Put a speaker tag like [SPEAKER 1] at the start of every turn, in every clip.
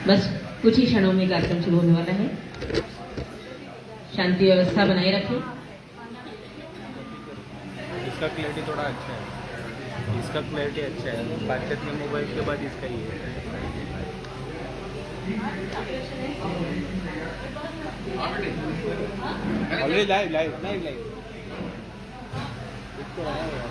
[SPEAKER 1] बस कुछ ही क्षणों में कार्यक्रम शुरू होने वाला है। शांति व्यवस्था बनाए रखें।
[SPEAKER 2] इसका क्लैरिटी थोड़ा अच्छा है, इसका क्लैरिटी अच्छा है। बातचीत में मोबाइल के बाद इसका ही है। Already live live live live इसको आया हुआ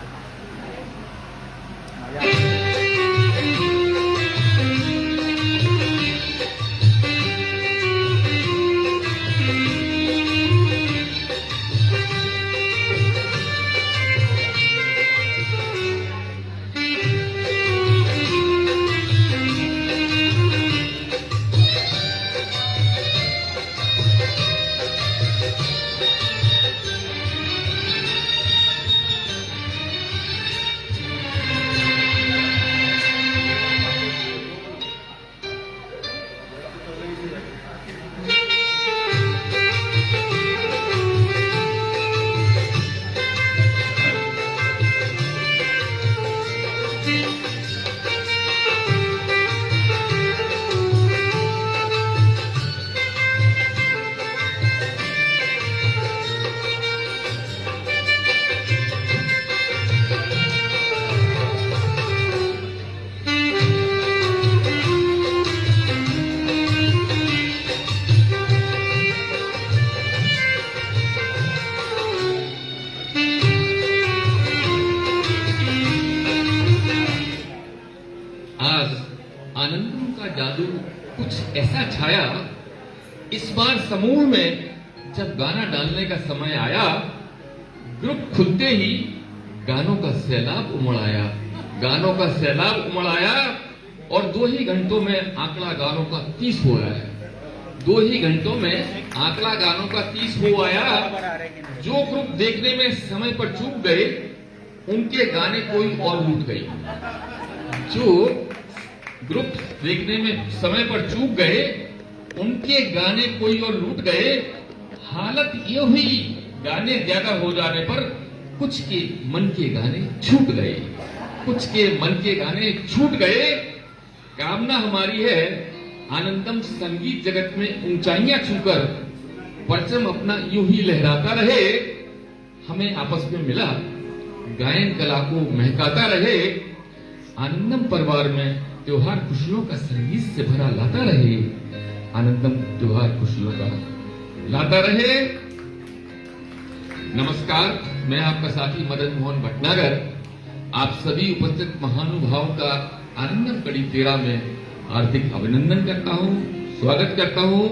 [SPEAKER 3] आनंदम का जादू कुछ ऐसा छाया। इस बार समूह में जब गाना डालने का समय आया, ग्रुप खुलते ही गानों का सैलाब उमड़ आया। गानों का सैलाब उमड़ आया और 2 ही घंटों में आंकड़ा गानों का 30 हो आया। 2 ही घंटों में आंकड़ा गानों का 30 हो आया। जो ग्रुप देखने में समय पर चूक गए, उनके गाने कोई और लूट गए। जो ग्रुप देखने में समय पर चूक गए, उनके गाने कोई और लूट गए। हालत ये हुई, गाने ज्यादा हो जाने पर कुछ के मन के गाने छूट गए। कुछ के मन के गाने छूट गए। कामना हमारी है आनंदम संगीत जगत में ऊंचाइयां छूकर परचम अपना यूं ही लहराता रहे। हमें आपस में मिला गायन कला को महकाता रहे। आनंदम परिवार में त्योहार खुशियों का संगीत से भरा लाता रहे। आनंदम त्योहार खुशियों का लाता रहे। नमस्कार, मैं आपका साथी मदन मोहन भटनागर आप सभी उपस्थित महानुभावों का आनंदम कड़ी 13 में हार्दिक अभिनंदन करता हूं, स्वागत करता हूं।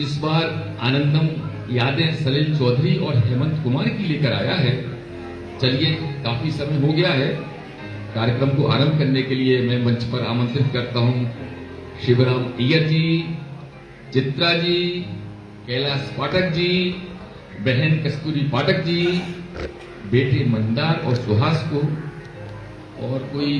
[SPEAKER 3] इस बार आनंदम यादें सलील चौधरी और हेमंत कुमार की लेकर आया है। चलिए, काफी समय हो गया है। कार्यक्रम को आरंभ करने के लिए मैं मंच पर आमंत्रित करता हूं शिवराम अय्यर जी, चित्रा जी, कैलाश पाठक जी, बहन कस्तूरी पाठक जी, बेटे मंदार और सुहास को, और कोई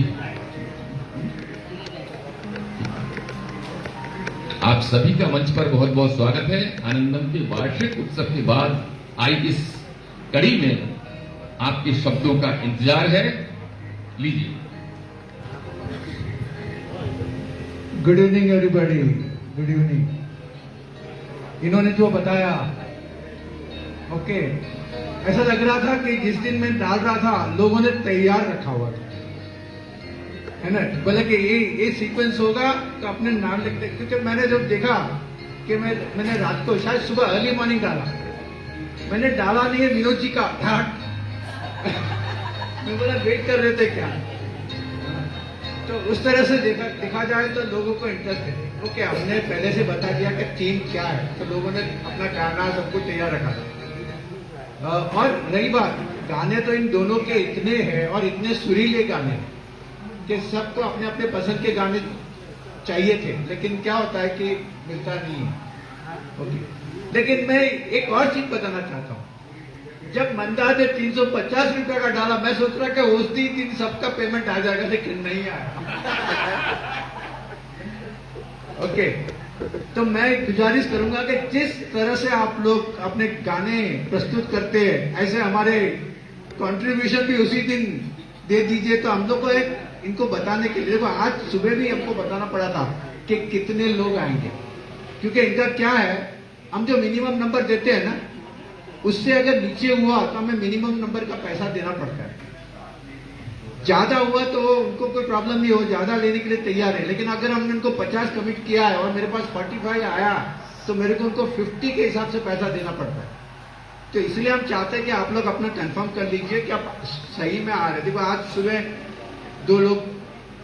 [SPEAKER 3] आप सभी का मंच पर बहुत बहुत स्वागत है। आनंदम के वार्षिक उत्सव के बाद आई इस कड़ी में आपके शब्दों का इंतजार है। लीजिए।
[SPEAKER 4] Good evening everybody, good evening. इन्होंने जो बताया, ओके, ऐसा लग रहा था कि जिस दिन मैं डाल रहा था लोगों ने तैयार रखा हुआ था, है ना। बोले कि ये सीक्वेंस होगा तो अपने नाम लिखते, क्योंकि मैंने जब देखा कि मैंने रात को शायद सुबह अर्ली मॉर्निंग डाला, मैंने डाला नहीं है विनोद जी का मैं बोला वेट कर रहे थे क्या। तो उस तरह से देखा जाए तो लोगों को इंटरेस्ट है। ओके, हमने पहले से बता दिया कि थीम क्या है, तो लोगों ने अपना गाना सब कुछ तैयार रखा था। और रही बात, गाने तो इन दोनों के इतने हैं और इतने सुरीले गाने कि सबको अपने अपने पसंद के गाने चाहिए थे, लेकिन क्या होता है कि मिलता नहीं है। ओके, लेकिन मैं एक और चीज बताना चाहता हूँ। जब मंदार ने 350 रुपए का डाला, मैं सोच रहा कि उस दिन सबका पेमेंट आ जाएगा, लेकिन नहीं आया। ओके, तो मैं गुजारिश करूंगा कि जिस तरह से आप लोग अपने गाने प्रस्तुत करते हैं, ऐसे हमारे कंट्रीब्यूशन भी उसी दिन दे दीजिए। तो हम लोग को एक इनको बताने के लिए, देखो आज सुबह भी हमको बताना पड़ा था कि कितने लोग आएंगे, क्योंकि इनका क्या है, हम जो मिनिमम नंबर देते हैं ना, उससे अगर नीचे हुआ तो हमें मिनिमम नंबर का पैसा देना पड़ता है। ज्यादा हुआ तो उनको कोई प्रॉब्लम नहीं हो, ज्यादा लेने के लिए तैयार है, लेकिन अगर हमने उनको 50 कमिट किया है और मेरे पास 45 आया तो मेरे को उनको 50 के हिसाब से पैसा देना पड़ता है। तो इसलिए हम चाहते हैं कि आप लोग अपना कंफर्म कर लीजिए कि आप सही में आ रहे। देखो आज सुबह 2 लोग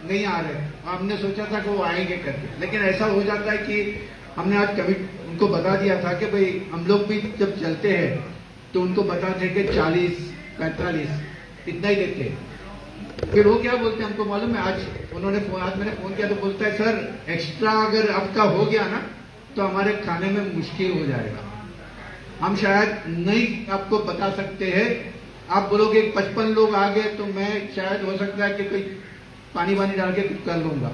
[SPEAKER 4] नहीं आ रहे, हमने सोचा था कि वो आएंगे करके, लेकिन ऐसा हो जाता है कि हमने आज कमिट उनको बता दिया था कि भाई हम लोग भी जब चलते हैं तो उनको बताते हैं कि 40-45 इतना ही देते हैं। फिर वो क्या बोलते हैं हमको मालूम है, आज मैंने फोन किया तो बोलता है सर एक्स्ट्रा अगर आपका हो गया ना तो हमारे खाने में मुश्किल हो जाएगा, हम शायद नहीं आपको बता सकते हैं। आप बोलोगे 55 लोग आ गए तो मैं शायद हो सकता है कि कोई पानी वानी डाल के कुछ कर लूंगा।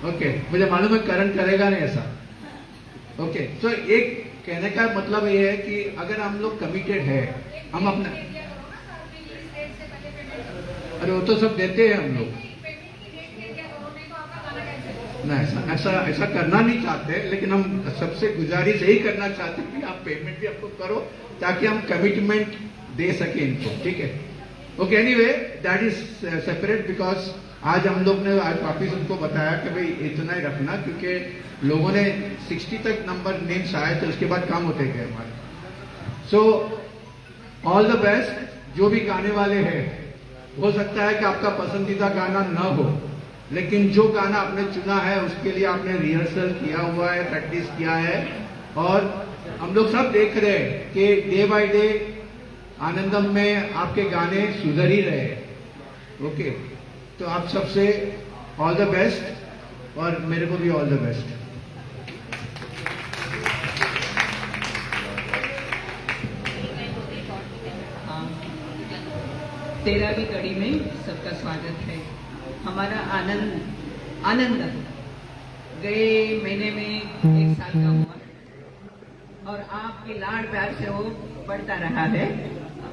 [SPEAKER 4] ओके, मुझे मालूम है करण करेगा नहीं ऐसा। ओके, तो एक कहने का मतलब ये है कि अगर हम लोग कमिटेड है, हम अपना, अरे वो तो सब देते हैं हम लोग ना, ऐसा करना नहीं चाहते, लेकिन हम सबसे गुजारिश यही करना चाहते हैं कि आप पेमेंट भी आपको करो ताकि हम कमिटमेंट दे सके इनको, ठीक है। Okay, anyway that is separate, because आज हम लोग ने आज वापिस उनको बताया कि भाई इतना ही रखना, क्योंकि लोगों ने 60 तक नंबर नेम्स आए तो उसके बाद काम होते गए हमारे। So all the best. जो भी गाने वाले हैं, हो सकता है कि आपका पसंदीदा गाना न हो, लेकिन जो गाना आपने चुना है उसके लिए आपने रिहर्सल किया हुआ है, प्रैक्टिस किया है, और हम लोग सब देख रहे हैं कि डे बाय डे आनंदम में आपके गाने सुधर ही रहे हैं। ओके, तो आप सबसे ऑल द बेस्ट, और मेरे को भी ऑल द बेस्ट।
[SPEAKER 1] तेरा भी कड़ी में सबका स्वागत है। हमारा आनंद गए महीने में 1 साल का हुआ और आपके लाड़ प्यार से वो बढ़ता रहा है,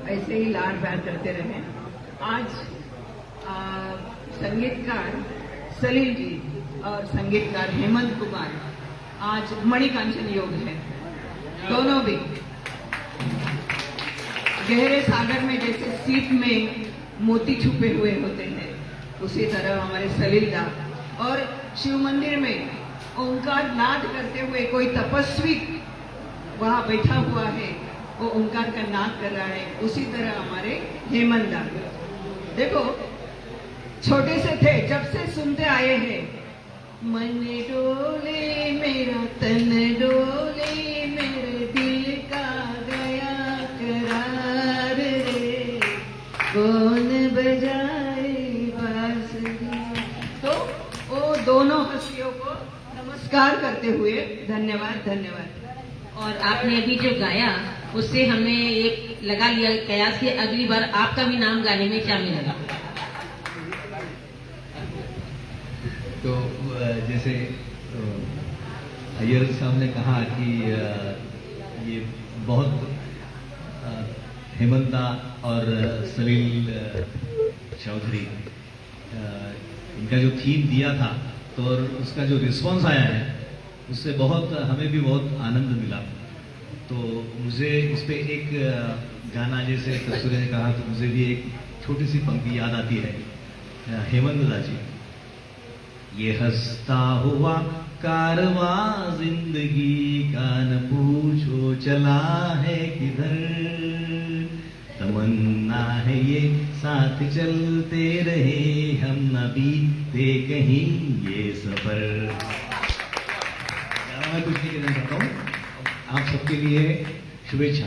[SPEAKER 1] ऐसे ही लाड़ प्यार करते रहे। आज संगीतकार सलील जी और संगीतकार हेमंत कुमार आज मणिकांचन योग है, दोनों भी गहरे सागर में जैसे सीप में मोती छुपे हुए होते हैं, उसी तरह हमारे सलील दा और शिव मंदिर में ओंकार नाद करते हुए कोई तपस्वी वहां बैठा हुआ है, वो ओंकार का नाद कर रहा है, उसी तरह हमारे हेमंत दा। देखो छोटे से थे जब से सुनते आए हैं, मन डोले मेरा तन डोले मेरे दिल का गया करार रे, कौन बजाए बांसुरी। तो वो दोनों हस्तियों को नमस्कार करते हुए धन्यवाद।
[SPEAKER 5] और आपने अभी जो गाया उससे हमने एक लगा लिया कयास कि अगली बार आपका भी नाम गाने में शामिल होगा।
[SPEAKER 6] तो जैसे अय्यर साहब ने कहा कि ये बहुत हेमंता और सलील चौधरी इनका जो थीम दिया था, तो और उसका जो रिस्पांस आया है उससे बहुत हमें भी बहुत आनंद मिला। तो मुझे इस पे एक गाना जैसे कस्तूरी ने कहा, तो मुझे भी एक छोटी सी पंक्ति याद आती है हेमंत दा जी। ये हंसता हुआ कारवां जिंदगी का न पूछो चला है किधर, तमन्ना है ये साथ चलते रहे हम न बीते कहीं ये सफर। मैं कुछ नहीं कहना चाहता हूँ, आप सबके लिए शुभेच्छा।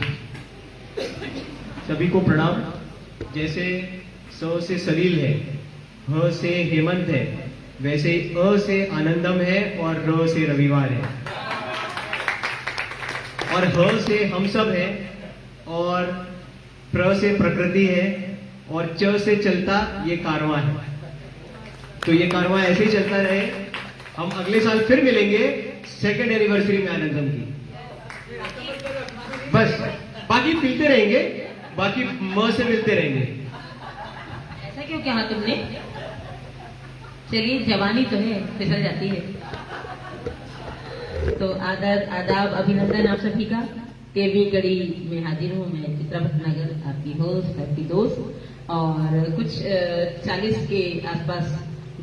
[SPEAKER 7] सभी को प्रणाम। जैसे स से सलील है, ह से हेमंत है, वैसे अ से आनंदम है और र से रविवार है, और ह से हम सब है, और प्र से प्रकृति है, और च से चलता ये कारवां है। तो ये कारवां ऐसे ही चलता रहे। हम अगले साल फिर मिलेंगे 2nd एनिवर्सरी में आनंदम की। बस बाकी मिलते रहेंगे, बाकी म से मिलते रहेंगे।
[SPEAKER 5] ऐसा क्यों कहा तुमने? चलिए, जवानी तो है, फिसल जाती है। तो आदाब, अभिनंदन आप सभी का। 13वीं कड़ी में हाजिर हूँ मैं, चित्रा भटनागर, आपकी होस्ट, आपकी दोस्त। और कुछ 40 के आसपास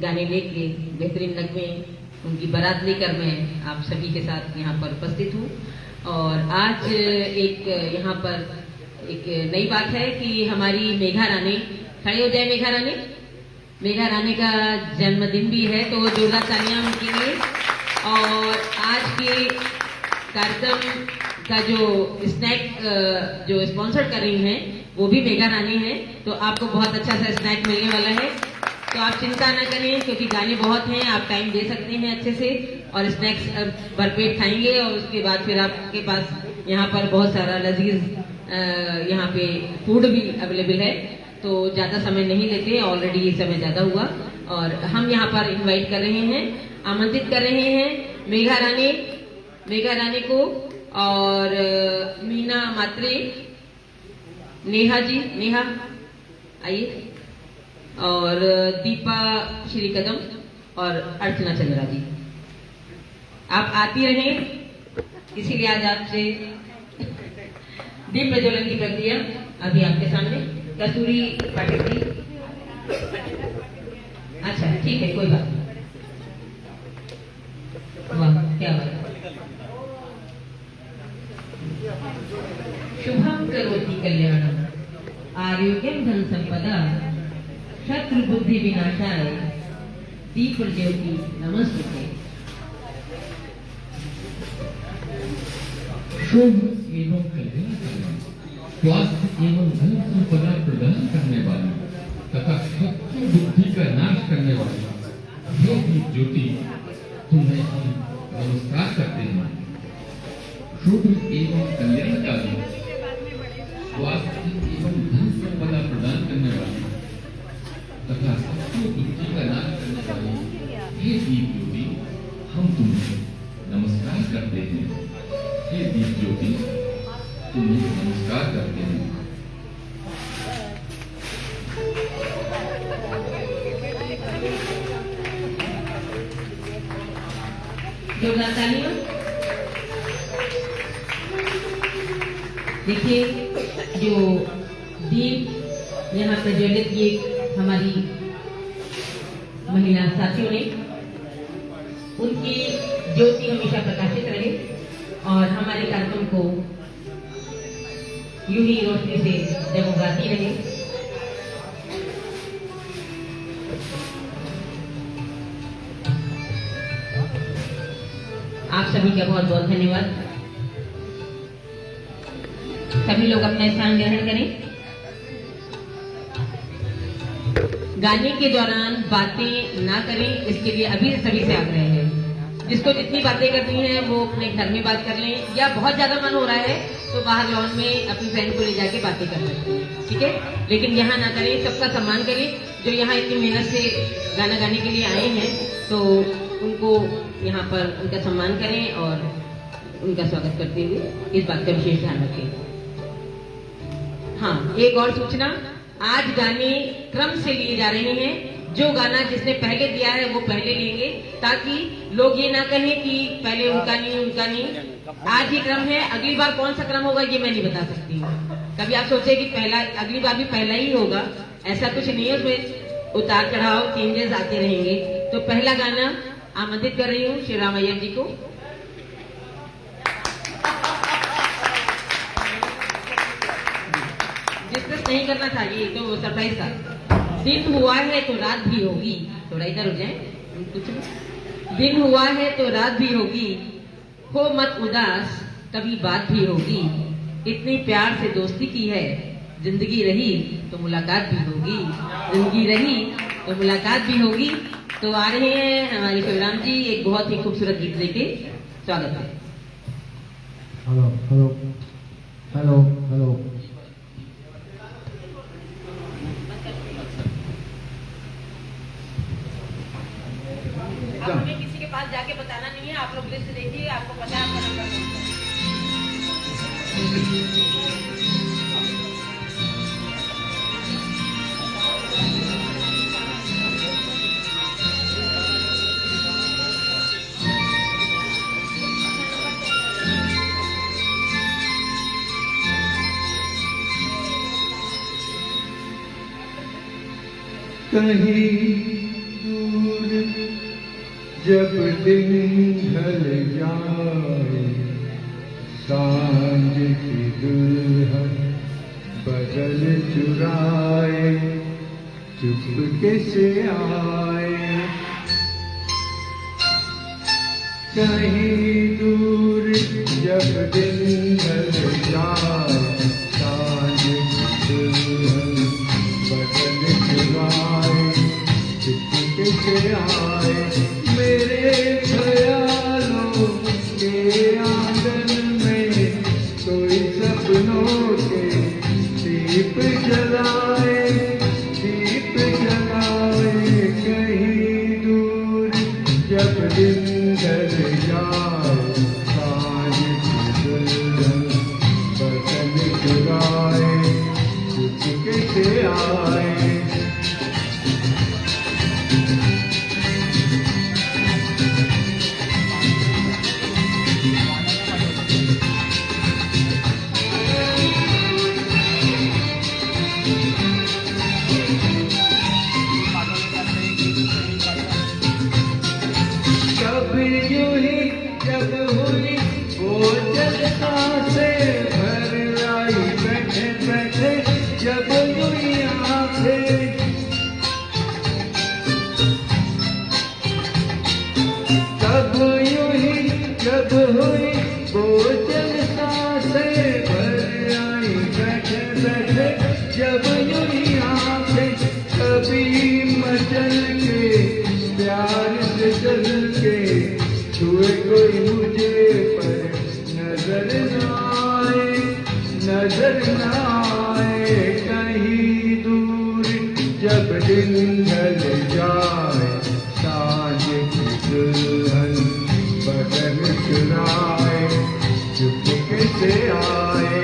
[SPEAKER 5] गाने लेके, बेहतरीन नगमे, उनकी बारात लेकर मैं आप सभी के साथ यहाँ पर उपस्थित हूँ। और आज एक यहाँ पर एक नई बात है कि हमारी मेघा रानी, खड़े हो जाए मेघा रानी, मेघा रानी का जन्मदिन भी है, तो जोरदार तालियां उनके लिए। और आज के कार्यक्रम का जो स्नैक जो स्पॉन्सर कर रही हैं वो भी मेघा रानी है, तो आपको बहुत अच्छा सा स्नैक मिलने वाला है। तो आप चिंता ना करें, क्योंकि गाने बहुत हैं, आप टाइम दे सकते हैं अच्छे से और स्नैक्स भरपेट खाएंगे। और उसके बाद फिर आपके पास यहाँ पर बहुत सारा लजीज यहाँ पे फूड भी अवेलेबल है। तो ज्यादा समय नहीं लेते, ऑलरेडी ये समय ज्यादा हुआ। और हम यहाँ पर इनवाइट कर रहे हैं, आमंत्रित कर रहे हैं मेघा रानी को, और मीना मात्रे, नेहा जी, नेहा आइए, और दीपा श्री कदम और अर्चना चंद्रा जी। आप आती रहें, इसीलिए आज आपसे दीप प्रज्वलन की प्रक्रिया अभी आपके सामने। कस्तूरी पाठक जी, अच्छा ठीक है, कोई बात नहीं। वाह, क्या बात है। शुभम करोति कल्याणम, आरोग्यम धन संपदा, शत्रु बुद्धि विनाशाय, दीप ज्योति नमस्ते।
[SPEAKER 3] शुभ एवं कल्याणकारी, स्वास्थ्य एवं धन संपदा प्रदान करने वाली तथा शत्रु बुद्धि का नाश करने वाली हे दीप ज्योति, तुम्हें हम नमस्कार करते हैं। शुभ एवं कल्याणकारी, स्वास्थ्य एवं धन संपदा प्रदान करने वाली तथा शत्रु बुद्धि का नाश करने वाली हे दीप ज्योति, हम तुम्हें नमस्कार करते हैं। हे दीप ज्योति, तुम्हें नमस्कार करते हैं।
[SPEAKER 5] जोरदार तालियां। देखिए, जो दीप यहाँ प्रज्वलित किए हमारी महिला साथियों ने, उनकी ज्योति हमेशा प्रकाशित रहे और हमारे कार्यक्रम को यूं ही रोशनी से जगमगाती रहे। आप सभी का बहुत बहुत धन्यवाद। सभी लोग अपना स्थान ग्रहण करें। गाने के दौरान बातें ना करें, इसके लिए अभी सभी से आग्रह है। जिसको जितनी बातें करनी है वो अपने घर में बात कर लें, या बहुत ज्यादा मन हो रहा है तो बाहर लॉन में अपनी फ्रेंड को ले जाके बातें कर सकते हैं, ठीक है। लेकिन यहाँ ना करें, सबका सम्मान करें। जो यहाँ इतनी मेहनत से गाना गाने के लिए आए हैं, तो उनको यहाँ पर उनका सम्मान करें और उनका स्वागत करते हुए इस बात का विशेष ध्यान रखें। हाँ, एक और सूचना, आज गाने क्रम से लिए जा रहे हैं। जो गाना जिसने पहले दिया है वो पहले लेंगे, ताकि लोग ये ना कहें कि पहले उनका नहीं। आज ही क्रम है, अगली बार कौन सा क्रम होगा ये मैं नहीं बता सकती हूँ। कभी आप सोचे कि पहला, अगली बार भी पहला ही होगा, ऐसा कुछ नहीं है। उसमें उतार चढ़ाव, चेंजेस आते रहेंगे। तो पहला गाना आमंत्रित कर रही हूँ श्रीराम अय्यर जी को। डिस्कस नहीं करना था, ये तो सरप्राइज था। दिन हुआ है तो रात भी होगी, थोड़ा इधर हो जाए कुछ। दिन हुआ है तो रात भी होगी, हो मत उदास, कभी बात भी होगी। इतनी प्यार से दोस्ती की है, जिंदगी रही तो मुलाकात भी होगी। जिंदगी रही तो मुलाकात भी होगी। तो आ रहे हैं हमारे शिवराम जी एक बहुत ही खूबसूरत गीत लेके। स्वागत है।
[SPEAKER 8] Hello hello hello hello.
[SPEAKER 5] हमें किसी के पास जाके बताना नहीं है, आप लोग लिस्ट देखिए, आपको पता है आपका नंबर कौन सा है।
[SPEAKER 4] कहीं दूर जब दिन ढल जाए, सांझ की दुल्हन बदल चुराए चुपके से आए। कहीं दूर जब दिन ढल जाए, सांझ की दुल्हन बदल चुराए चुपके से आए। मेरे ख्यालों के आंगन में कोई सपनों के दीप जलाए, दीप जलाए। कहीं दूर जब दिन ढल जाए, सांझ की दुल्हन बदल चुराए चुपके से आए। कभी यूं ही जब हुई वो जलसा से भर आई, बैठे बैठे जब यूं ही आंखें। कब यूं ही जब हुई वो जलसा से भर आई, बैठे बैठे जब यूं ही आंखें। कभी मचल के प्यार से चल के छुए कोई मुझे पर नजर न आए, नजर न आए। कहीं दूर जब दिन ढल जाए, सांझ की दुल्हन बदल चुराए चुपके से आए।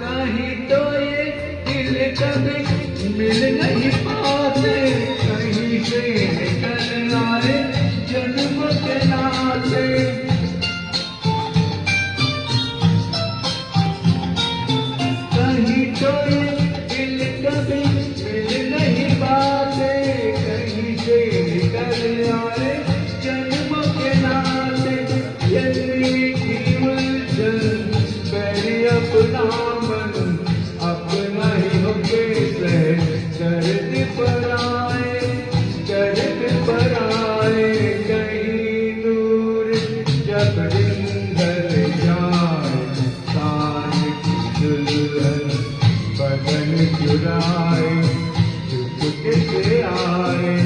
[SPEAKER 4] कहीं तो ये दिल कभी मिल नहीं पाते, कहीं से निकल आए जन्म के नाते। कहीं तो ये दिल कभी मिल नहीं पाते, कहीं से निकल आए जन्म के नाते। ये मीठी उलझन मेरी अपना मन अपना ही होके दर्द पर आए, दर्द पर आए। कहीं दूर जब दिन ढल जाए, सांझ की दुल्हन बदन चुराए चुपके से आए।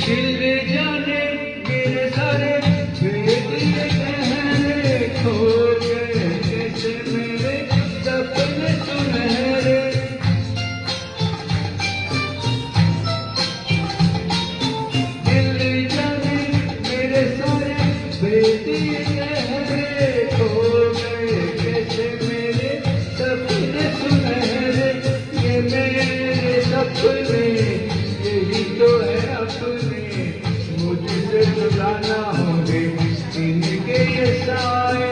[SPEAKER 4] दिल जाने मेरे सारे भेद ये गहरे, खो गए कैसे मेरे सपने सुनहरे। दिल जाने मेरे सारे भेद ये गहरे, खो गए कैसे मेरे सपने सुनहरे। ये मेरे सपने यही तो है अपने, मुझसे चुराना होंगे इनके ये साए,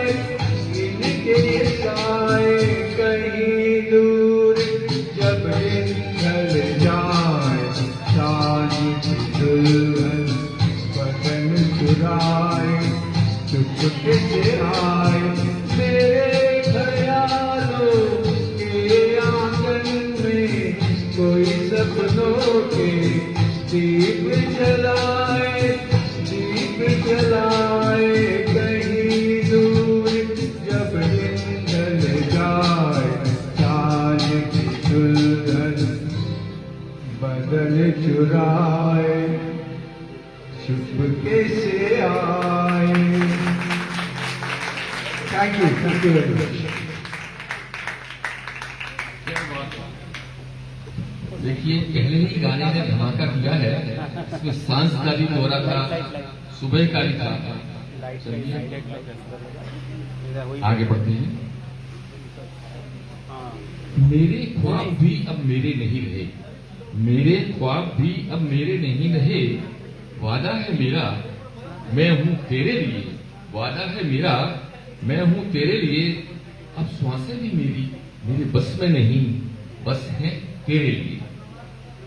[SPEAKER 4] इनके ये साए। कहीं दूर जब दिन ढल जाए, सांझ की दुल्हन बदन चुराए चुपके से आए। मेरे ख्यालों के आंगन में कोई सपनों के दीप जलाए, दीप जलाए। कहीं दूर जब दिन ढल जाए, सांझ की दुल्हन बदल चुराए चुपके से आए। Thank you very much.
[SPEAKER 3] देखिए पहले ही गाने ने धमाका किया है, इसमें सांस का भी हो रहा था, सुबह का भी था। चलिए आगे बढ़ते हैं। मेरे ख्वाब भी अब मेरे नहीं रहे, मेरे ख्वाब भी अब मेरे नहीं रहे, वादा है मेरा मैं हूं तेरे लिए, वादा है मेरा मैं हूं तेरे लिए, अब श्वासें भी मेरी मेरे बस में नहीं, बस है तेरे लिए,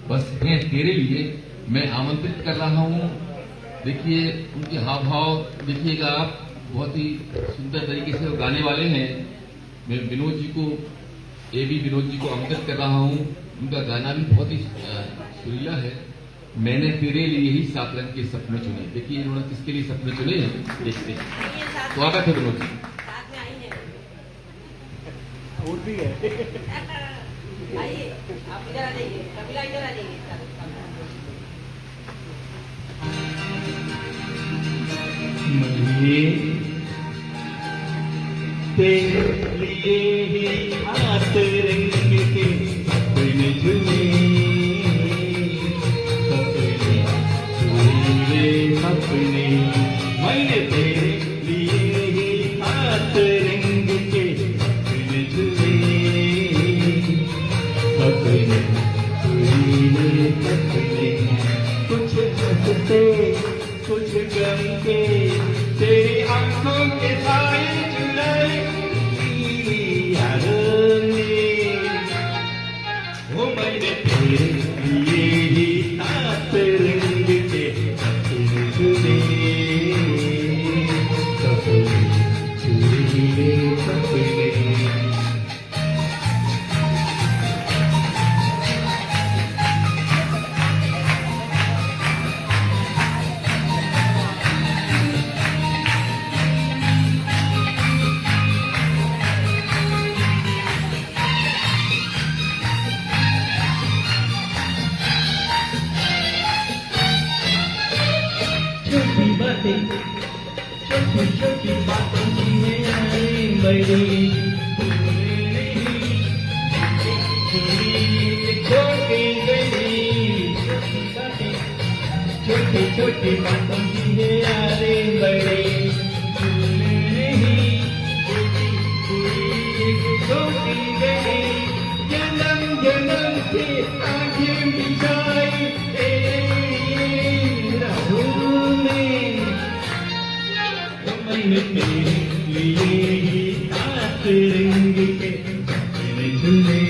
[SPEAKER 3] बस है तेरे लिए। मैं आमंत्रित कर रहा हूं, देखिए उनके हाव भाव देखिएगा आप, बहुत ही सुंदर तरीके से वो गाने वाले हैं। मैं विनोद जी को विनोद जी को आमंत्रित कर रहा हूं, उनका गाना भी बहुत ही सुरीला है। मैंने तेरे लिए ही 7 रंग के सपने चुने, देखिए इन्होंने किसके लिए सपने चुने हैं, देखते हैं। स्वागत है विनोद जी।
[SPEAKER 2] और भी है।
[SPEAKER 5] आइए आप इधर आ जाइए, कपिला इधर आ जाइए।
[SPEAKER 7] तेरे लिए ही हाथ रंग के सपने चुने, सपने पूरे सपने, मैंने तेरे लिए ही हाथ रंग के सपने चुने, सपने पूरे सपने, कुछ हंसते कुछ गम के, तेरी आंखों के साए चुराए यारों ने, वो मैंने तेरे लिए ही सात रंग के सपने चुने, सपने चुने सपने। छोटी बातें छोटी छोटी बातों की है बड़ी, छोटी गई छोटी छोटी बातों की है यारे बड़ी, छोटी गई जन्म जन्म से आंखें बिछाई मैंने तेरे लिए ही हाथ रंग के सपने चुने,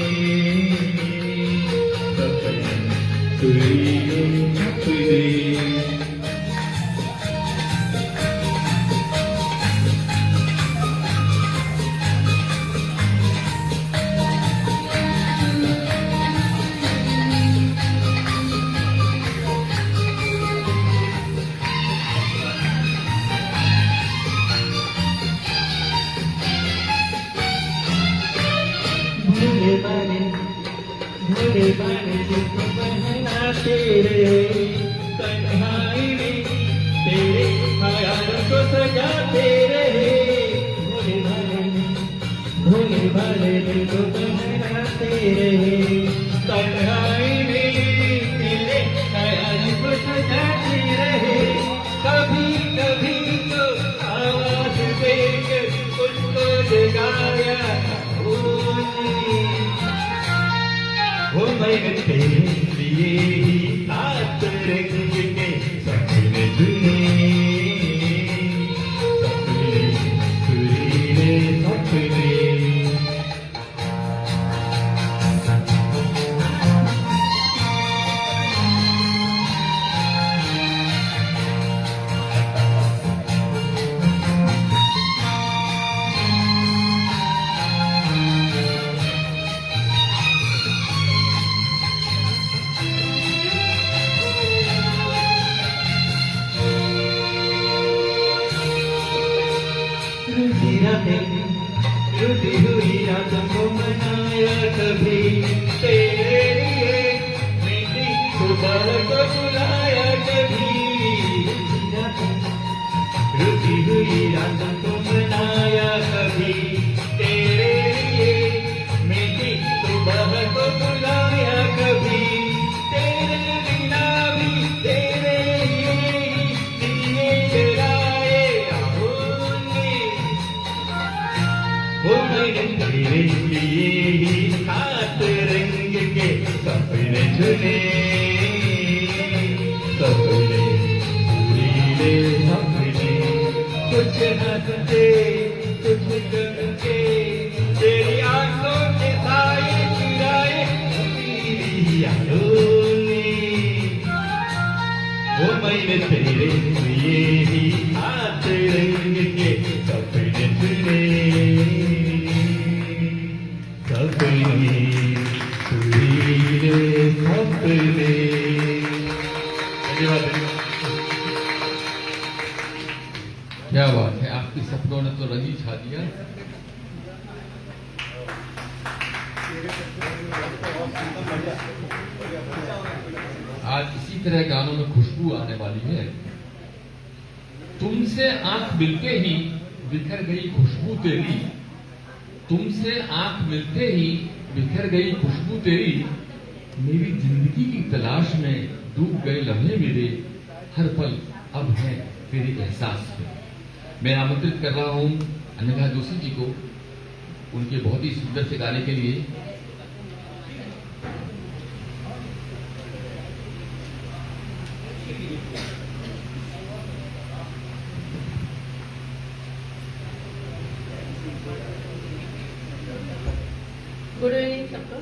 [SPEAKER 7] सपने चुने सपने। भोले बाने जिसको बहना तेरे तन्हाई में, तेरे ख्यालों को सजाते रहे, भोले बाने जिसको बहनाते रहे तन्हाई में, तेरे ख्यालों को सजाते रहे, कभी कभी तो आवाज देकर उसको जगाया वो मैंने तेरे लिए ही सात रंग के सपने चुने, सपने सुरीले सपने। रुटी हुई रातों को मनाया कभी तेरे लिए, मीठी सुबह को बुलाया कभी, रुटी हुई रातों को मनाया कभी
[SPEAKER 3] धुने सपने नीले सपने कुछ हंसते कुछ करके तेरी आंखों के साए चुराए मेरी यादों ने वो मैंने तेरे लिए ही हाथ रंग के सपने सुने सपने सुरीले सपने। धन्यवाद। क्या बात है, आपके सपनों ने तो रंग ही छा दिया। आज इसी तरह गानों में खुशबू आने वाली है। तुमसे आंख मिलते ही बिखर गई खुशबू तेरी, तुमसे आंख मिलते ही बिखर गई खुशबू तेरी, मेरी जिंदगी की तलाश में डूब गए लम्हे मेरे, हर पल अब है तेरे एहसास में। मैं आमंत्रित कर रहा हूं अनघा जोशी जी को उनके बहुत ही सुंदर से गाने के लिए।
[SPEAKER 5] गुड इवनिंग सबको।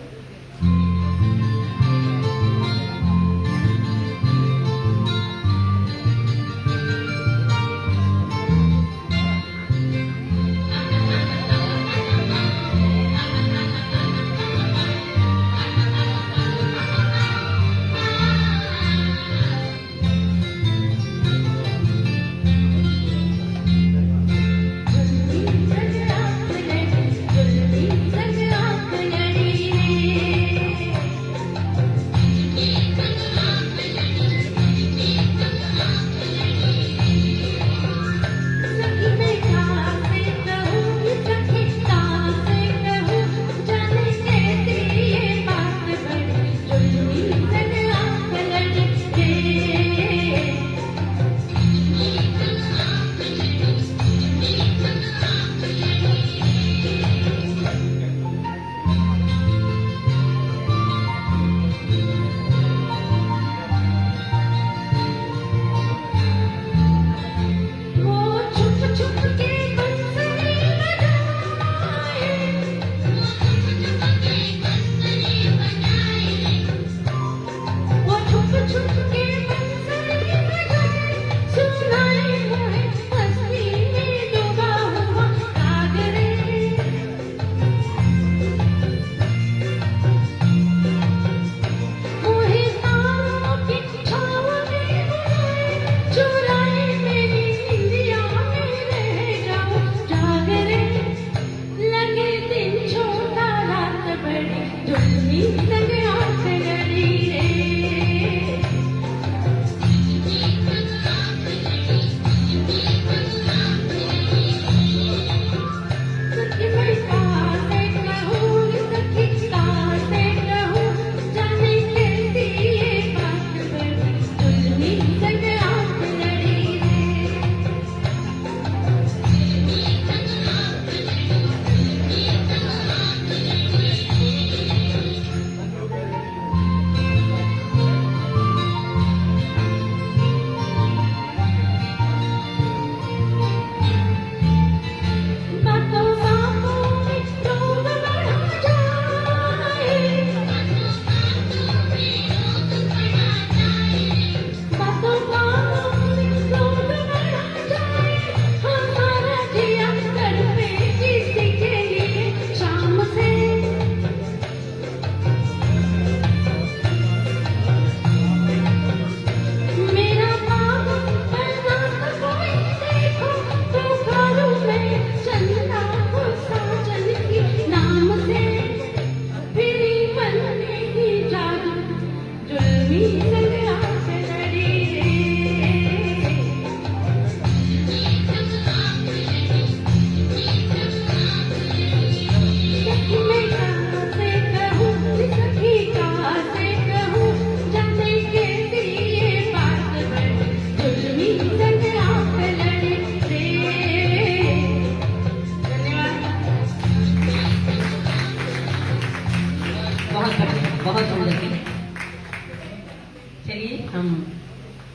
[SPEAKER 5] चलिए हम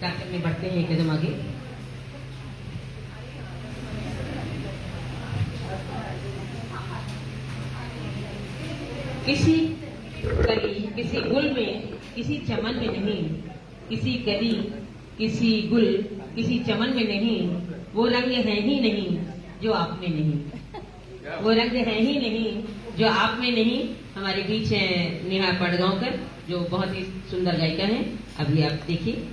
[SPEAKER 5] कार्यक्रम में बढ़ते हैं एक कदम आगे। किसी कली, किसी गुल में, किसी चमन में नहीं, किसी कली, किसी गुल, किसी चमन में नहीं, वो रंग है ही नहीं जो आप में नहीं, वो रंग है ही नहीं जो आप में नहीं। हमारे बीच है नेहा पड़गांवकर, जो बहुत ही सुंदर गायिका हैं। अभी आप देखिए।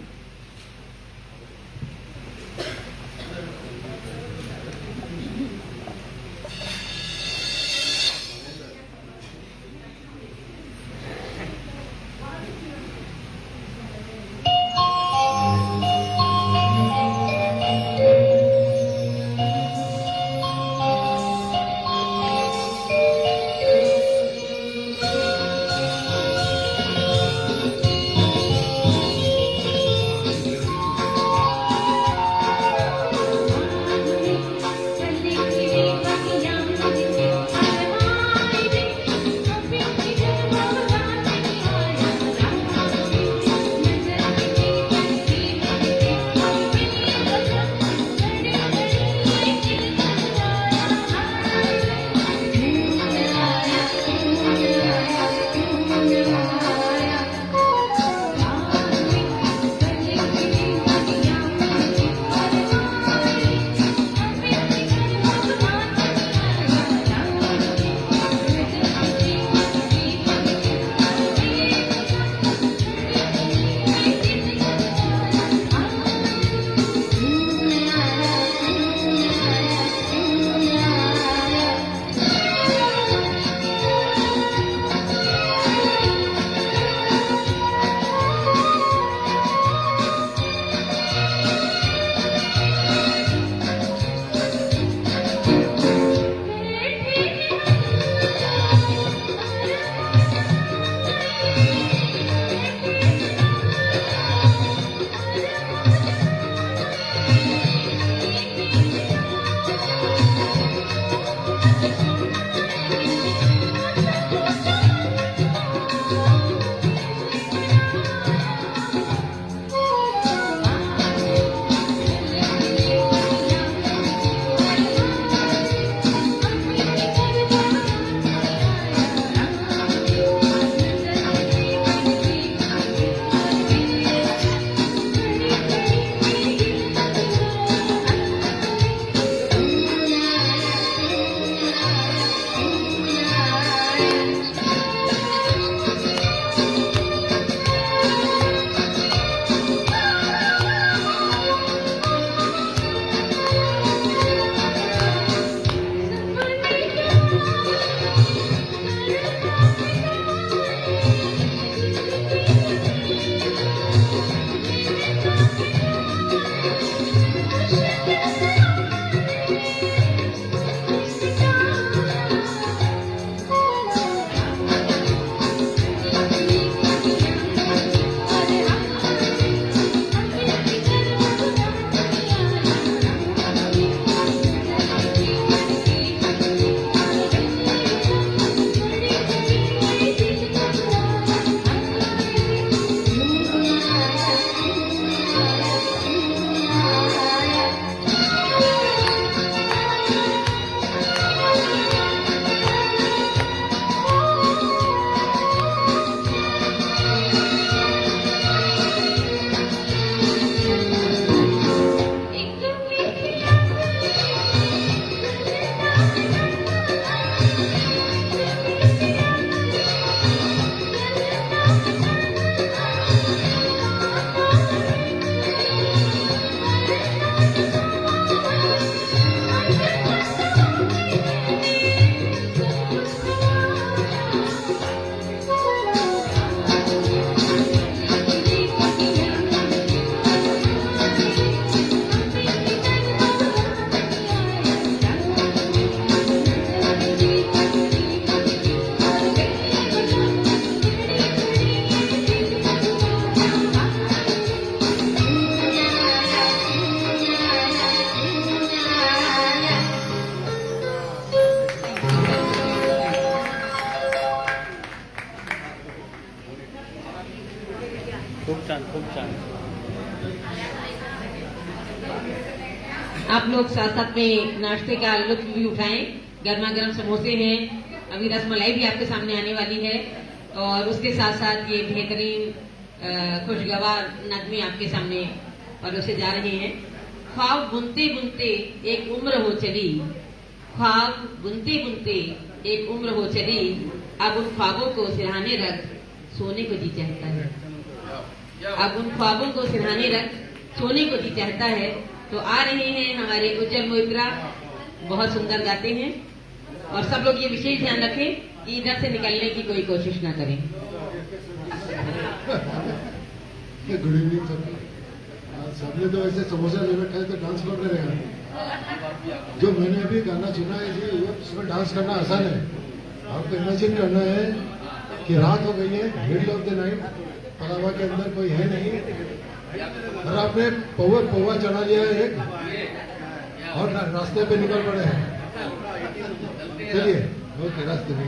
[SPEAKER 2] खूप छान खूप छान.
[SPEAKER 5] आप लोग साथ साथ में नाश्ते का लुत्फ भी उठाएं. गर्मा गर्म समोसे हैं, अभी रसमलाई भी आपके सामने आने वाली है और उसके साथ साथ ये बेहतरीन खुशगवार नगमे आपके सामने परोसे जा रहे हैं. ख्वाब बुनते बुनते एक उम्र हो चली, ख्वाब बुनते बुनते एक उम्र हो चली, अब उन ख्वाबों को सिरहाने रख सोने को जी चाहता है. अब उन ख्वाबों को सिरहाने रख सोने को जी चाहता है. तो आ रहे हैं हमारे उज्जवल मोहित्रा, बहुत सुंदर गाते हैं और सब लोग ये विशेष ध्यान रखें कि इधर से निकलने की कोई कोशिश ना करें.
[SPEAKER 8] गुड इवनिंग सबको. सबने तो ऐसे समोसा ले रखा है तो डांस कर रहे हैं. जो मैंने अभी गाना सुना है जी, उसमें डांस करना आसान है. आपको इमेजिन करना है कि रात हो गई है, middle of the night, Pallava के अंदर कोई है नहीं और आपने पौवा चढ़ा लिया है एक और रास्ते पे निकल पड़े हैं. चलिए ओके, रास्ते में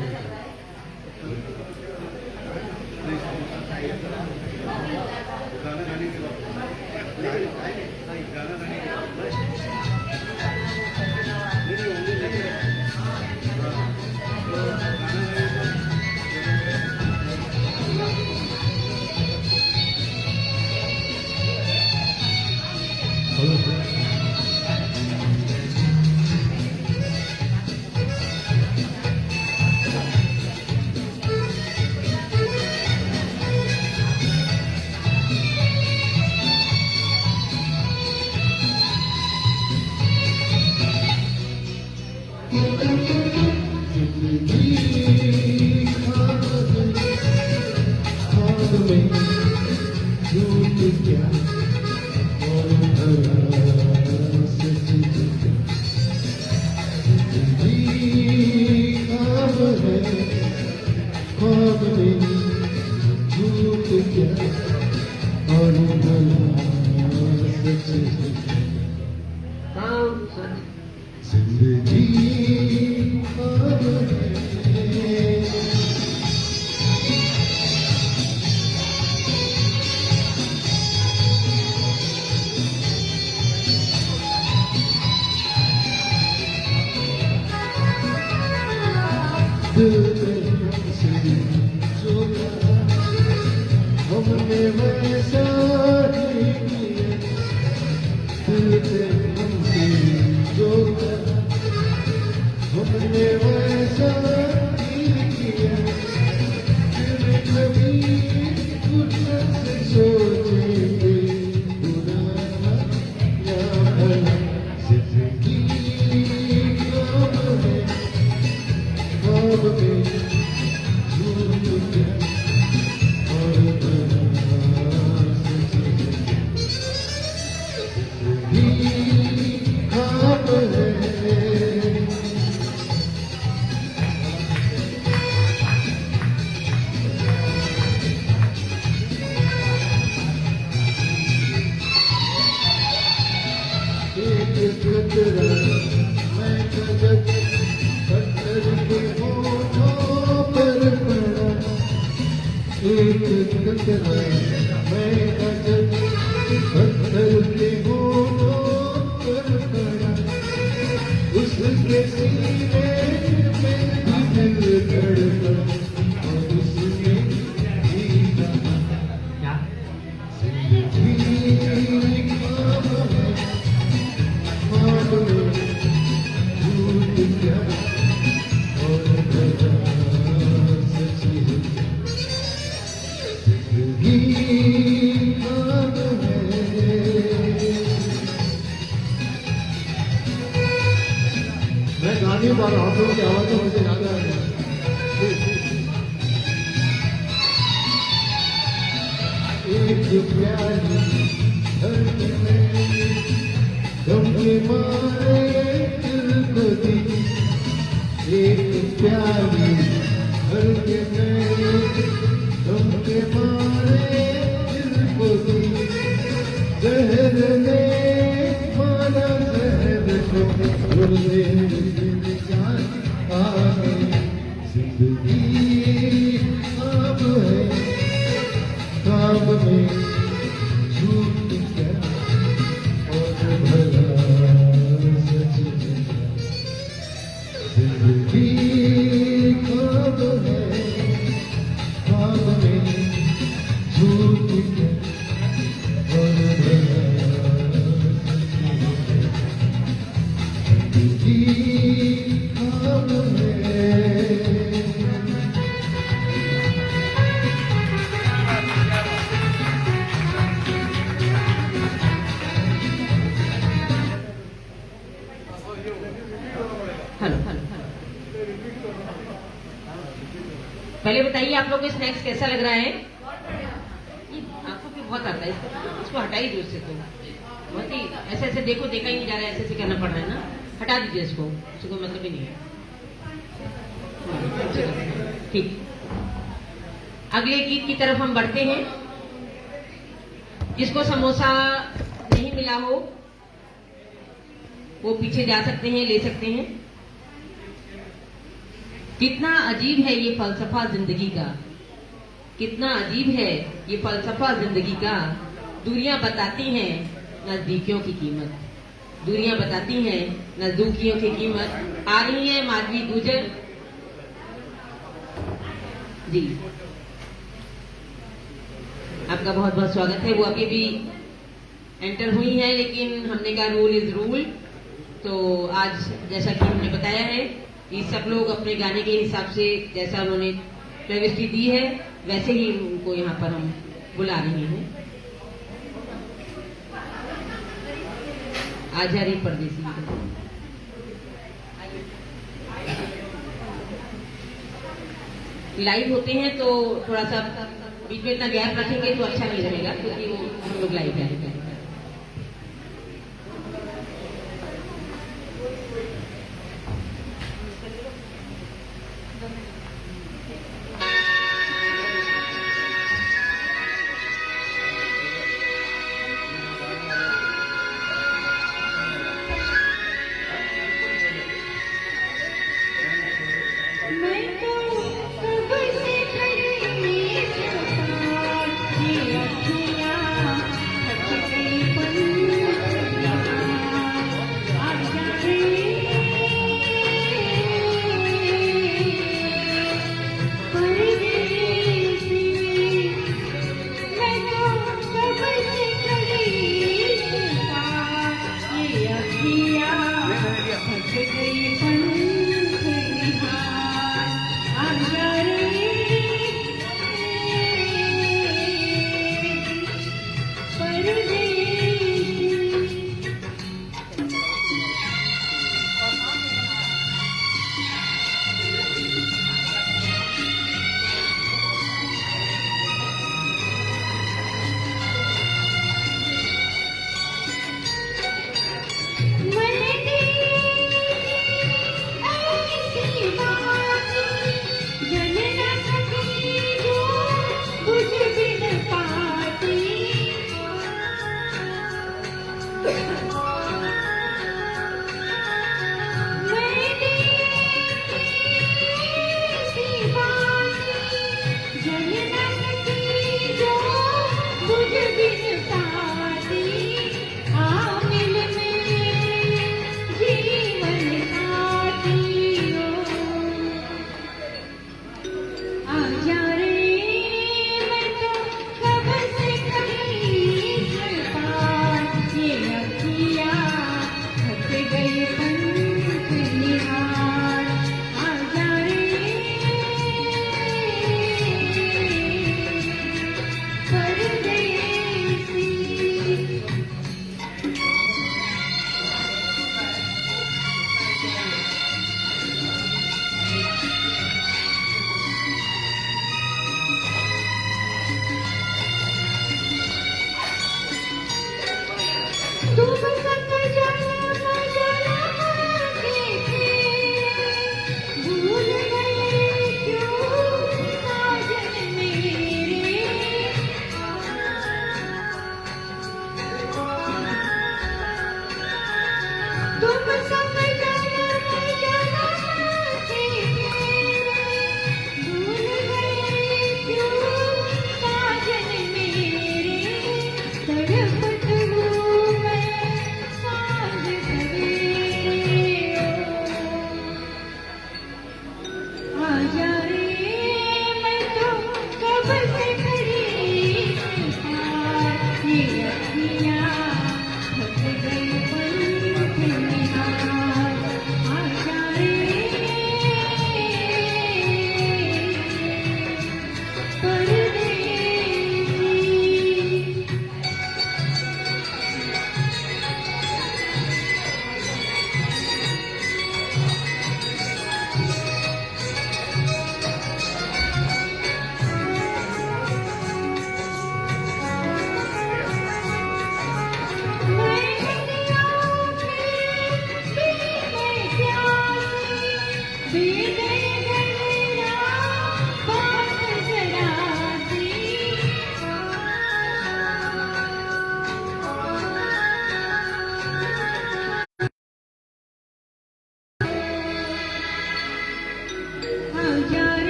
[SPEAKER 9] जिंदगी अब है, ख्वाब
[SPEAKER 8] में झूठ क्या और भला सच क्या, जिंदगी ख्वाब है, ख्वाब में झूठ क्या और भला सच क्या, जिंदगी ख्वाब है।
[SPEAKER 5] हेलो पहले बताइए आप लोग को स्नैक्स कैसा लग रहा है? ये आपको भी बहुत आता है, इसको हटाइए दूर से। तो बहुत ही ऐसे ऐसे देखो, देखा ही नहीं जा रहा है, ऐसे ऐसे करना पड़ रहा है ना, हटा दीजिए इसको, इसको कोई मतलब ही नहीं है। ठीक, अगले गीत की तरफ हम बढ़ते हैं। जिसको समोसा नहीं मिला हो वो पीछे जा सकते हैं, ले सकते हैं। कितना अजीब है ये फलसफा जिंदगी का, कितना अजीब है ये फलसफा जिंदगी का। दूरियां बताती हैं नजदीकियों की कीमत, दूरियां बताती हैं नजदीकियों की कीमत। आ रही है माधवी गुजर जी, आपका बहुत बहुत स्वागत है। वो अभी भी एंटर हुई है, लेकिन हमने कहा रूल इज रूल। तो आज जैसा कि हमने बताया है, ये सब लोग अपने गाने के हिसाब से जैसा उन्होंने प्रविष्टि दी है वैसे ही उनको यहाँ पर हम बुला रहे हैं। आज हरी परदेसी लाइव होते हैं तो थोड़ा सा बीच में इतना गैप रखेंगे तो अच्छा नहीं रहेगा, क्योंकि वो हम लोग लाइव है।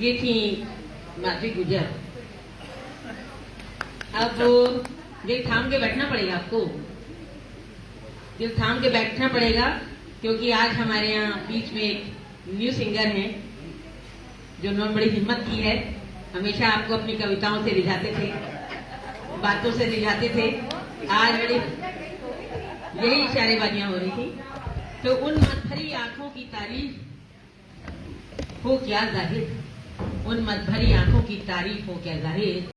[SPEAKER 5] ये थी माधवी गुजर। अब दिल थाम के बैठना पड़ेगा आपको, दिल थाम के बैठना पड़ेगा, क्योंकि आज हमारे यहाँ बीच में एक न्यू सिंगर हैं जो उन्होंने बड़ी हिम्मत की है। हमेशा आपको अपनी कविताओं से रिझाते थे, बातों से रिझाते थे। आज बड़ी यही इशारेबाजियां हो रही थी। तो उन मत-भरी आंखों की तारीफ हो क्या जाहिर, उन मत-भरी आंखों की तारीफ हो क्या जाहिर।